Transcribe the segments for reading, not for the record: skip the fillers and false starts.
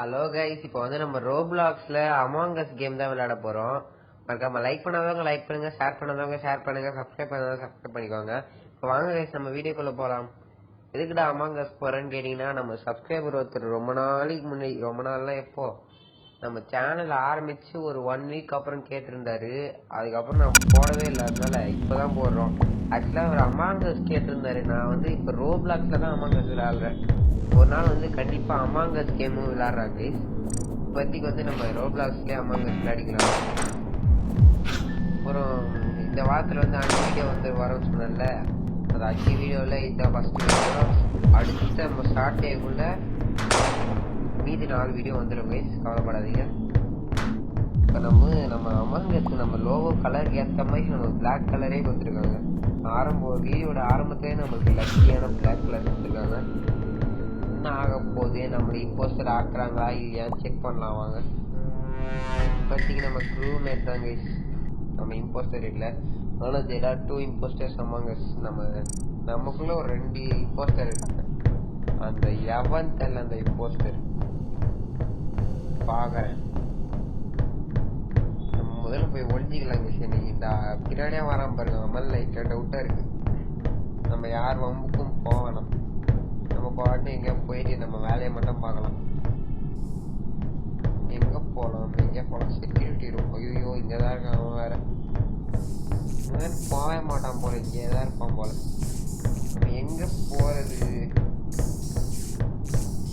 Hello guys, இப்போ வந்து நம்ம ரோப்ளாக்ஸ்ல அமாங் அஸ் கேம் தான் விளையாட போறோம். மறக்காம லைக் பண்ணாதவங்க லைக் பண்ணுங்க, ஷேர் பண்ணாதவங்க ஷேர் பண்ணுங்க, சப்ஸ்கிரைப் பண்ணாதவங்க சப்ஸ்கிரைப் பண்ணிக்கோங்க. இப்போ வாங்க கைஸ் நம்ம வீடியோக்குள்ள போலாம். எதுக்குடா அமாங் அஸ் போறேன்னு கேட்டீங்கன்னா, நம்ம சப்ஸ்கிரைபர் ஒருத்தர் ரொம்ப நாளைக்கு முன்னாடி, ரொம்ப நாள்லாம் எப்போ நம்ம சேனல் ஆரம்பிச்சு ஒரு 1 வீக் அப்புறம் கேட்டிருந்தாரு. அதுக்கப்புறம் நான் போடவே இல்லை, அதனால இப்பதான் போடுறோம். ஆக்சுவலா அவர் அமாங் அஸ் கேட்டிருந்தாரு. நான் வந்து இப்போ ரோப்ளாக்ஸ்ல தான் அமாங் அஸ் விளையாடுறேன். ஒரு நாள் வந்து கண்டிப்பா அமாங் அஸ் கேமும் விளையாடுறாங்க. இப்போதைக்கு வந்து நம்ம ரோப்ளாக்ஸ்லயே அமாங் அஸ் விளையாடிக்கலாம். அப்புறம் இந்த வாரத்துல வந்து 5 வீடியோ வந்து வரும்னு சொன்னேன்ல, அது 5 வீடியோல இந்த ஃபர்ஸ்ட் வீடியோ. அடுத்து நம்ம ஸ்டார்ட் டேக்குள்ள மீதி 4 வீடியோ வந்துடும் கைஸ், கவலைப்படாதீங்க. இப்போ நம்ம அமாங் அஸ் நம்ம லோகோ கலருக்கு ஏற்ற மாதிரி நம்ம பிளாக் கலரே கொடுத்துருக்காங்க. வீடியோட ஆரம்பத்திலே நம்மளுக்கு லக்கியான பிளாக் கலர் கொடுத்துருக்காங்க. என்ன ஆக போகுது, நம்ம இம்போஸ்டர் ஆக்குறாங்களா இல்லையான்னு செக் பண்ணலாம் வாங்க. இப்போதைக்கு நம்ம க்ரூமேட் தான் கைஸ், நம்ம இம்போஸ்டர் இல்லை. ஆனால் there are 2 impostors among us. நமக்குள்ள ஒரு 2 இம்போஸ்டர் இருக்காங்க. அந்த எவன் தெரியல, அந்த இம்போஸ்டர் பார்க்குறேன். நம்ம முதல்ல போய் ஒழிஞ்சிக்கலாம் கைஸ். இந்த பின்னாடியே வராம பாருங்க, நம்ம லைட்டாக டவுட்டாக இருக்கு. நம்ம யார் வம்புக்கும் போகணும், நம்ம பாட்டு எங்கேயா போயிட்டு நம்ம வேலையை மட்டும் பார்க்கலாம். எங்கே போகலாம் செக்யூரிட்டி ரூம். ஐயோ இங்கே தான் இருக்கான் அவன், வேற போகவே மாட்டான் போல, இங்கே தான் இருப்பான் போல. நம்ம எங்கே போகிறது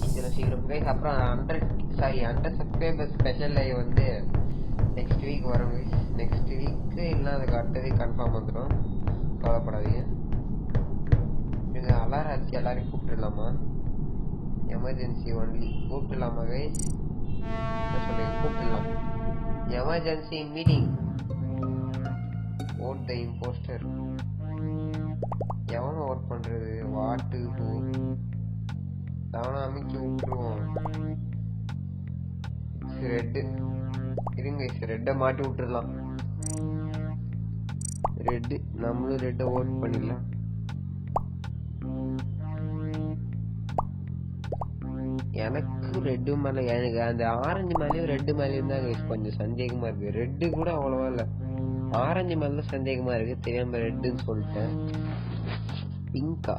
இதில் சீக்கிரம் கைஸ். அப்புறம் 100 சப்ஸ்கிரைபர் ஸ்பெஷல் லைவ் வந்து நெக்ஸ்ட் வீக் வரும் கைஸ். நெக்ஸ்ட் வீக்கு இல்லை அதுக்கு அடுத்த வீக் கன்ஃபார்ம் வந்துடும், கவலைப்படாதீங்க. நீங்கள் அலாரம் அடிச்சு எல்லாரையும் கூப்பிட்டுடலாமா? எமர்ஜென்சி ஒன்லி கூப்பிட்டுலாமா கைஸ்? என்ன சொல்றீங்க, கூப்பிட்டுலாம்? Emergency meeting. Vote the impostor. எவனை ஓட் பண்றது? Vote who? அவனை அமைக்க விட்டுருவோம். ரெட்டு இருங்க, ரெட்டை மாட்டி விட்டுடலாம். ரெட்டு, நம்மளும் ரெட்டை ஓட் பண்ணிடலாம். எனக்கு ரெட்டு மேலே, எனக்கு அந்த ஆரஞ்சு மேலேயும் ரெட்டு மேலேயும் தான் கொஞ்சம் சந்தேகமா இருக்கு. ரெட்டு கூட அவ்வளவா இல்லை, ஆரஞ்சு மேல தான் சந்தேகமா இருக்கு. தெரியாம ரெட்டுன்னு சொல்லிட்டேன். பிங்கா?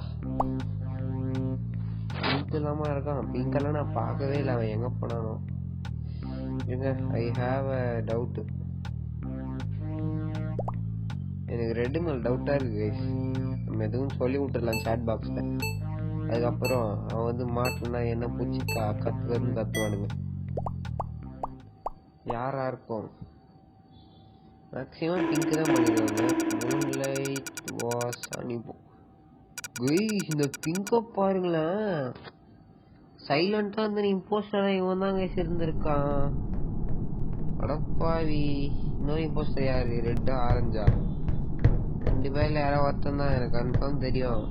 பிங்க் இல்லாம இருக்கான். பிங்க் எல்லாம் நான் பார்க்கவே இல்லை, அவன் எங்க போனானோ. I have a doubt. எனக்கு ரெட்டு மேல டவுட்டா இருக்கு கைஸ். நம்ம எதுவும் சொல்லி விட்டுடலாம் சாட் பாக்ஸ்ல. அதுக்கப்புறம் அவன் வந்து மாட்டுனா என்ன பூச்சி கத்துன்னு கத்துவானுங்க. யாரா இருக்கும்? மேக்ஸிமம் பிங்க் தான் பண்ணிடுவாங்க. மூன்லைட் வாஸ் அனிபோ. இந்த பிங்க பாருங்களேன், சைலண்டா அந்த இம்போஸ்டரா இவன் தான் கைஸ் இருந்திருக்கான். அடப்பாவி. இன்னொரு இம்போஸ்டர் யாரு? ரெட்டா ஆரஞ்சா? 2 பேர்ல யாரோ ஒருத்தன் தான், எனக்கு கன்ஃபார்ம் தெரியும்.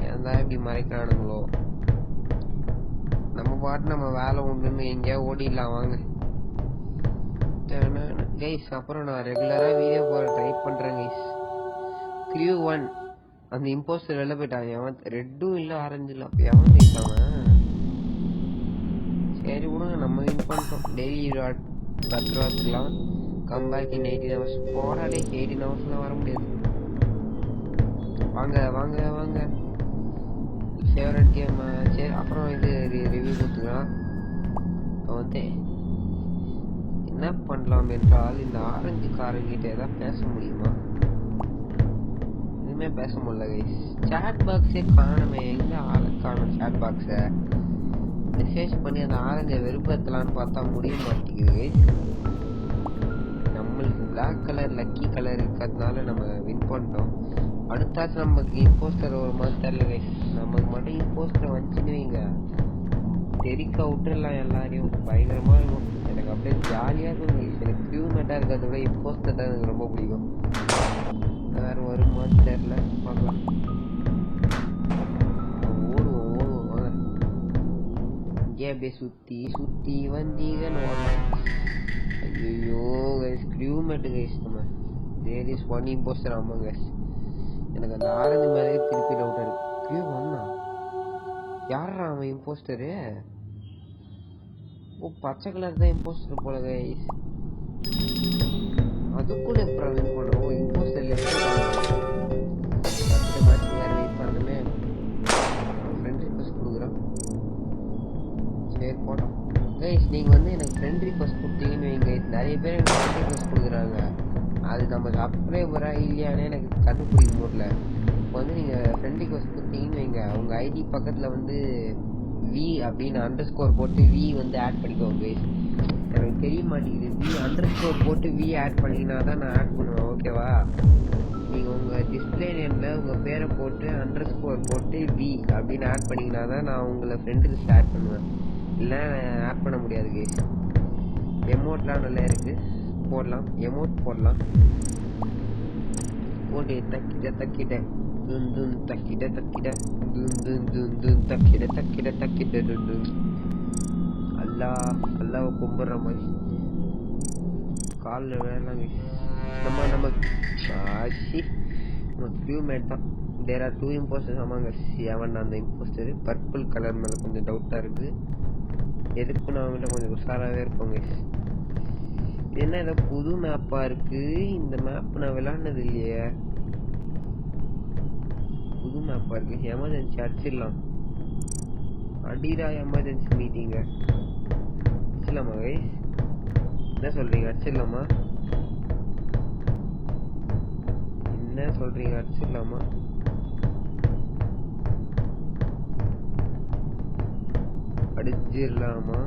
ஏன் தான் இப்படி மறைக்கிறானுங்களோ. நம்ம பாட்டு நம்ம வேலை உண்டுன்னு எங்கேயா ஓடிடலாம் வாங்க கைஸ். அப்புறம் நான் ரெகுலரா வீடியோ போட ட்ரை பண்றேன் கைஸ். Crew 1 அந்த இம்போஸ்டர் வெளில போயிட்டான். எவன் ரெட்டும் இல்ல ஆரஞ்சு இல்ல, அப்ப எவன் போயிட்டாங்க? சரி விடுங்க, நம்ம வின் பண்ணிட்டோம். டெய்லி 10 ரூபா எடுத்துக்கலாம். கம்பேக் இன் 18 ஹவர்ஸ். போராடி 18 ஹவர்ஸ்லாம் வர முடியாது. வாங்க வாங்க வாங்க, ஃபேவரட் கேம். சரி அப்புறம் இது ரிவ்யூ கொடுத்துக்கலாம். வந்து என்ன பண்ணலாம் என்றால், இந்த ஆரஞ்சு காரங்கிட்ட ஏதாவது பேச முடியுமா? எதுவுமே பேச முடியல கைஸ். சாட் பாக்ஸே காணுமே, எங்க ஆளை காணும் சாட் பாக்ஸை. மெசேஜ் பண்ணி அந்த ஆரஞ்சை வெறுப்பேற்றலான்னு பார்த்தா முடிய மாட்டேங்குது கைஸ். நம்மளுக்கு பிளாக் கலர் லக்கி கலர் இருக்கிறதுனால நம்ம வின் பண்ணிட்டோம். அடுத்தாச்சும் நமக்கு இம்போஸ்டர் ஒரு மாதிரி தெரியல கைஸ். நமக்கு மட்டும் இம்போஸ்டர் வந்துச்சுன்னு வைங்க, தெரிக்க விட்டுடலாம் எல்லாரையும். பயங்கரமா இருக்கும். எனக்கு அப்படியே ஜாலியா இருக்கும் கைஸ். எனக்கு க்ரூமேட்டா இருக்கிறத விட இம்போஸ்டர் தான் எனக்கு ரொம்ப பிடிக்கும். வேற வருமா தெரியல, பார்க்கலாம். ஓடுவோம் வாங்க. இங்கே அப்படியே சுத்தி சுத்தி வந்தீங்கன்னு ஓடலாம். ஐயோ கைஸ், க்ரூமேட் கைஸ். நம்ம there is one impostor among us. எனக்கு அந்த ஆரஞ்சு மேலே திருப்பி டவுட்டா இருக்கு. Crew 1 யாரா அவன் இம்போஸ்டரு? ஓ பச்சை கலர் தான் இம்போஸ்டர் போல கைஸ். அதுக்குள்ள எப்பறம் வின் பண்ணுவோம் இம்போஸ்டர் லெஃப்ட் மேட்ச் வேற வெயிட் பண்ணுமே. ஃப்ரெண்ட் ரிக்வெஸ்ட் கொடுக்குறேன். சரி போட்டோம் கைஸ். நீங்க வந்து எனக்கு ஃப்ரெண்ட் ரிக்வெஸ்ட் கொடுத்தீங்கன்னு வைங்க, நிறைய பேர் எனக்கு ஃப்ரெண்ட் ரிக்வெஸ்ட் கொடுக்குறாங்க. அது நம்ம சப்ஸ்கிரைபரா இல்லையானே எனக்கு கண்டுபிடிக்க முடியல. இப்போ வந்து நீங்க ஃப்ரெண்ட் ரிக்வெஸ்ட் கொடுத்தீங்கன்னு வைங்க, உங்க ஐடி பக்கத்துல வந்து வி அப்படின்னு அண்டர்ஸ்கோர் போட்டு வி வந்து ஆட் பண்ணிக்கோங்க கைஸ். எனக்கு தெரிய மாட்டேங்குது. வி அண்டர்ஸ்கோர் போட்டு வி ஆட் பண்ணிங்கன்னா தான் நான் ஆட் பண்ணுவேன். ஓகேவா? நீங்க உங்க டிஸ்பிளே நேம்ல உங்க பேரை போட்டு அண்டர்ஸ்கோர் போட்டு வி அப்படின்னு ஆட் பண்ணீங்கன்னா தான் நான் உங்களை ஃப்ரெண்ட் லிஸ்ட் ஆட் பண்ணுவேன். இல்லை ஆட் பண்ண முடியாது கைஸ். எமோட்லாம் நல்லா இருக்கு, போடலாம். எமோட் போடலாம். போட்டு தக்கிட்ட தக்கிட்ட துன் துன் தக்கிட்ட தக்கிட்ட துன் துன் துன் துன் தக்கிட்ட தக்கிட்ட தக்கிட்ட துன் துன். அல்லாவை கும்பிடுற மாதிரி காலில் வேணாம் நம்ம கியூமேட் தான். There are 2 impostors. ஆமாங்க, எவன் அந்த இம்போஸ்டர் பர்பிள் கலர் மேலே கொஞ்சம் டவுட்டாக இருக்குது. எதுக்கும் நான் அவங்கள்ட்ட கொஞ்சம் உஷாராகவே இருப்போங்க. என்ன ஏதோ புது மேப்பாக இருக்குது. இந்த மேப் நான் விளாட்னது இல்லையே. புது மேப்பாக இருக்குது. எமர்ஜென்சி அடிச்சிடலாம். அடிடா எமர்ஜென்சி மீட்டிங்க அடிச்சிடலாமா கைஸ்? என்ன சொல்றீங்க? அடிச்சிடலாமா? என்ன சொல்றீங்க? அடிச்சிடலாமா? அடிச்சிடலாமா?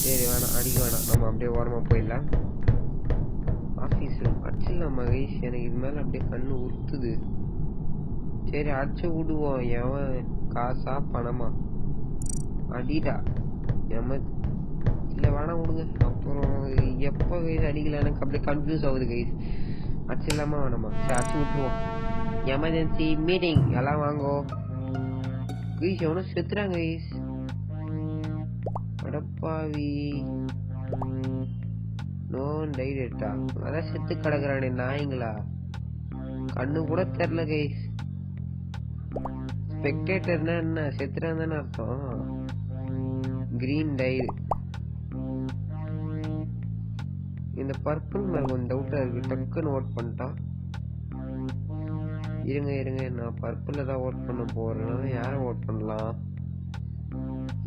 சரி வேணாம், அடிக்க வேணாம். நம்ம அப்படியே ஓரமா போயிடலாம். ஆஃபீஸ் ரூம் அடிச்சிடலாமா கைஸ்? எனக்கு இது மேலே அப்படியே கண்ணு உறுத்துது. சரி அடிச்சு விடுவோம். எவன் காசா பணமா? அடிடா இல்லை வேணாம் விடுங்க. அப்புறம் எப்போ கைஸ் அடிக்கல எனக்கு அப்படியே கன்ஃபியூஸ் ஆகுது கைஸ். அடிச்சிடலாமா வேணாமா? சரி அடிச்சு விட்டுருவோம். எமர்ஜென்சி மீட்டிங் எல்லாம் வாங்கோ கைஸ். எவனும் செத்துறாங்க கைஸ். அடப்பாவி நோ டைரக்டா அதான் செத்து கிடக்குறானே நாய்ங்களா. கண்ணு கூட தெரியல கைஸ். ஸ்பெக்டேட்டர்னா என்ன? செத்துறான் தானே அர்த்தம். Green Tide. இந்த பர்பிள் மேல கொஞ்சம் டவுட்டா இருக்கு. டக்குன்னு ஓட் பண்ணிட்டான். இருங்க நான் பர்பிள்ல தான் ஓட் பண்ண போறேன். யாரை ஓட் பண்ணலாம்?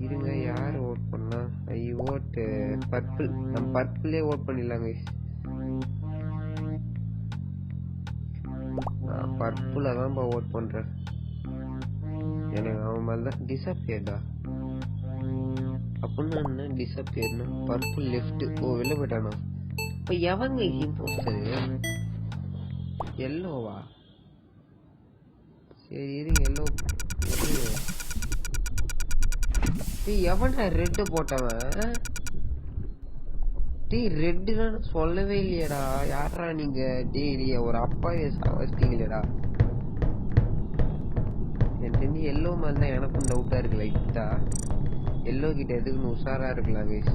இருங்க, யார் ஓட் பண்ணலாம்? ஐ ஓட் பர்பிள். நம்ம பர்பிளே ஓட் பண்ணிடலாம் கைஸ். நான் பர்பிள தான் ஓட் பண்றேன். எனக்கு அவன் மேல தான் டிசப்பியர்டா. அப்படின்னா என்ன டிசப்பியர்னா? Purple left. ஓ வெளில போயிட்டானா? இப்ப எவங்க இம்போஸ்டர்? எல்லோவா? சரி இருங்க, எல்லோ எவன்டா ரெட்டு போட்டவன்? டீ ரெட்டுன்னு சொல்லவே இல்லையடா. யாரா நீங்க? டெய்லி ஒரு அப்பாவே சாவச்சிட்டீங்களேடா. எனக்கு தெரிஞ்சு எல்லோ மாதிரி தான் எனக்கும் டவுட்டா இருக்கு லைட்டா. எல்லோ கிட்ட எதுக்குன்னு உஷாரா இருக்கலாம் கைஸ்.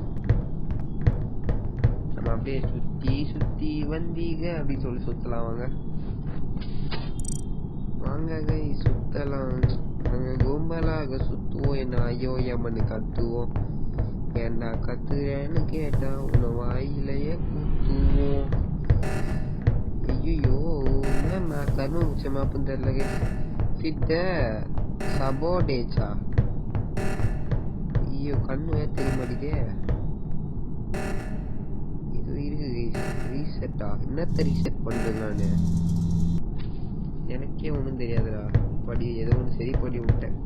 நம்ம அப்படியே சுத்தி வந்தீங்க அப்படின்னு சொல்லி சுத்தலாம். வாங்க கை சுத்தலாம். நாங்க கும்பலாக சுத்துவோம். என்ன ஐயோ எம்மன்னு கத்துவோம். ஏண்டா கத்துறேன்னு கேட்டா உன்னை வாயிலையே குத்துவோம். ஐயோ என்ன கர்ம முச்சமாப்புன்னு தெரியல. ஃபிட்ட சபோடேச்சா? ஐயோ கண்ணு வேற தெரிய மாட்டேதே. இது இருக்கு ரீசெட்டா? என்னத்த ரீசெட் பண்றது நானு? எனக்கே ஒன்றும் தெரியாதுடா. படி ஏதோ ஒன்று சரி பண்ணி விட்டேன்.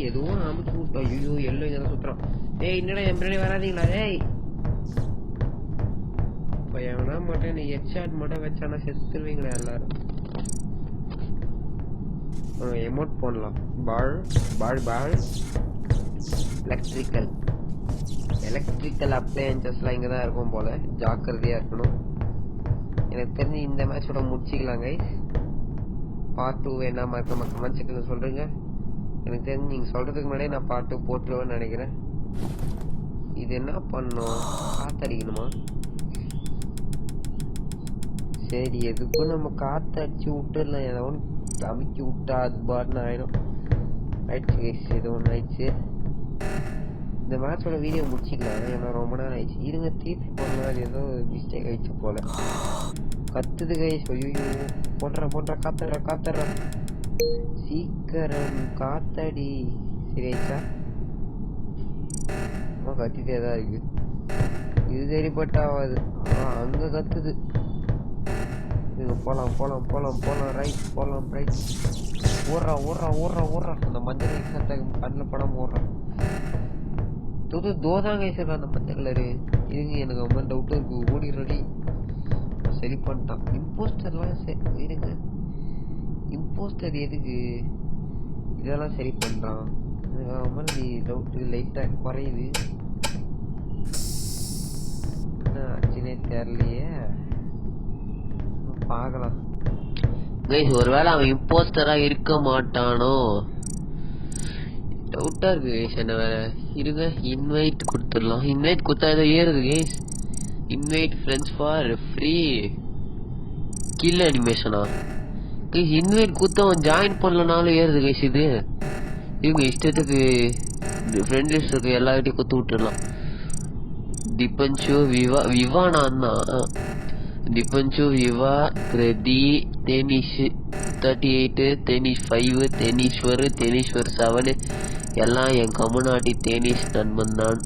எதுவும் அமுச்சு விட்டோம். ஐயோ எல்லோ இதெல்லாம் சுத்துறான். ஏய் என்னடா என் பின்னாடி வராதிங்களா? ஏய் இப்போ எவனா மட்டும் நீ ஹெட்ஷாட் மட்டும் வச்சானா செத்துருவீங்களா எல்லாரும். எமோட் போடலாம். பால் எலக்ட்ரிக்கல் அப்ளையன்சஸ்லாம் இங்கே தான் இருக்கும் போல. ஜாக்கிரதையாக இருக்கணும். எனக்கு தெரிஞ்சு இந்த மேட்சோட முடிச்சிக்கலாம் கைஸ். பார்ட் 2 வேணாமா இருக்க கமெண்ட் செக்ஷன்ல சொல்றீங்க. எனக்கு தெரிஞ்சு நீங்க சொல்றதுக்கு முன்னாடியே நான் பார்ட் 2 போட்டுருவேன்னு நினைக்கிறேன். இது என்ன பண்ணும்? காத்தடிக்கணுமா? சரி எதுக்கும் நம்ம காத்து அடிச்சு விட்டுடலாம். ஏதோ ஒன்று அமுக்கி விட்டா அது பாட்டுன்னு ஆயிடும். ஆயிடுச்சு கைஸ், இது ஒன்று ஆயிடுச்சு. இந்த மேட்சோட வீடியோ முடிச்சிக்கலாம், ஏன்னா ரொம்ப நேரம் ஆயிடுச்சு. இருங்க திருப்பி போடலாம், ஏதோ மிஸ்டேக் ஆயிடுச்சு போல. கத்துது கைஸ், ஐயோ போட்டுற காத்துற சீக்கிரம் காத்தடி. சரி ஆயிடுச்சா? கத்திட்டே தான் இருக்கு, இது சரிப்பட்ட ஆகாது. அங்க கத்துது. போலாம் ரைட், போலாம் ரைட். ஓடுறா அந்த மஞ்சள் கண்ணில் படம் ஓடுறான். தோதாங்க சார் அந்த மஞ்சள் கலரு. இருங்க, எனக்கு ரொம்ப டவுட்டும் இருக்கு. ஓடிடுறடி. சரி பண்ணிட்டான். இம்போஸ்டர்லாம் இருங்க, இம்போஸ்டர் எதுக்கு இதெல்லாம் சரி பண்றான்? எனக்கு டவுட்டு லைட்டா குறையுது. என்ன ஆச்சுன்னே தெரியலையே, பார்க்கலாம். ஒருவேளை அவன் இம்போஸ்டரா இருக்க மாட்டானோ டவுட்டா இருக்கு கைஸ். என்ன வேற இருங்க, இன்வைட் கொடுத்துடலாம். இன்வைட் கொடுத்தா ஏதோ ஏறுது guys. Invite friends for free kill அனிமேஷனா கைஸ்? இன்வைட் கொடுத்து அவன் ஜாயின் பண்ணலனாலும் ஏறுது கைஸ். இது இவங்க இஷ்டத்துக்கு ஃப்ரெண்ட் லிஸ்ட் இருக்கு, எல்லார்கிட்டையும் கொடுத்து விட்டுடலாம். திபஞ்சு விவானா திபஞ்சு விவா கிரதி தேனிஷ் 38 தேனிஷ் 5 தேனீஸ்வர் 7 எல்லாம் என் கம்யூனாட்டி தேனிஷ் நண்பன் தான்.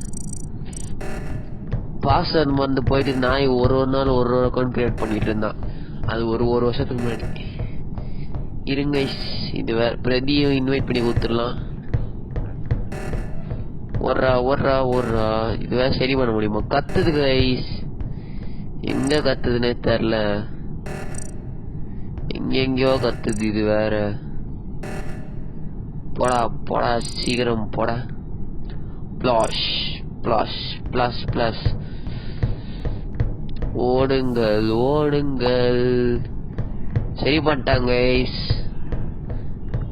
பாஸ்வேர்ட் மறந்து போயிட்டு நாய் ஒரு நாள் ஒரு அக்கௌண்ட் கிரியேட் பண்ணிட்டு இருந்தான். அது ஒரு வருஷத்துக்கு முன்னாடி. இருங்க, இது வேற பிரதியும் இன்வைட் பண்ணி கொடுத்துடலாம். ஓடுறா இது வேற சரி பண்ண முடியுமா? கத்துது கைஸ், எங்க கத்துதுன்னே தெரியல, எங்கெங்கயோ கத்துது. இது வேற போடா சீக்கிரம் போடா. பிளாஷ் ஓடுங்கள். சரி பண்ணிட்டாங்க கைஸ்,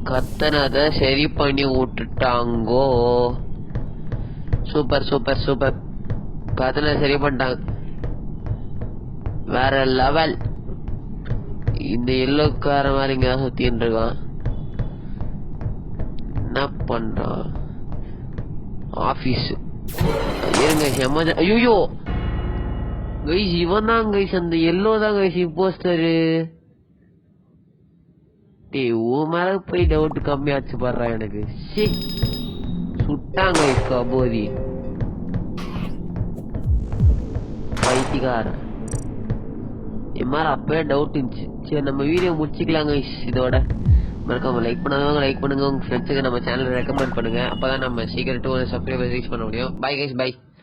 கத்தனத சரி பண்ணி விட்டுட்டாங்கோ. சூப்பர் கத்தனை சரி பண்ணிட்டாங்க, வேற லெவல். இந்த எல்லோக்கார மாதிரி இங்க சுத்தின்னு இருக்கான். என்ன பண்றான்? ஆபீஸ் இருங்க. ஐயோ கைஸ், இவன் தான் கைஸ், அந்த எல்லோ தான் கைஸ் இம்போஸ்டரு. உன் மேல போய் டவுட் கம்மியாச்சு பாடுறான் எனக்கு. சுட்டாங்க கைஸ் கபோதி பைத்தியக்காரன். என் மேல அப்பவே டவுட் இருந்துச்சு. சரி, நம்ம வீடியோ முடிச்சுக்கலாம் கைஸ். இதோட மறக்காம லைக் பண்ணாதவங்க லைக் பண்ணுங்க, உங்க ஃப்ரெண்ட்ஸுக்கு நம்ம சேனல் ரெக்கமெண்ட் பண்ணுங்க. அப்பதான் நம்ம சீக்கிரம் 200 சப்ஸ்கிரைபர்ஸ் ரீச் பண்ண முடியும். Bye guys, by.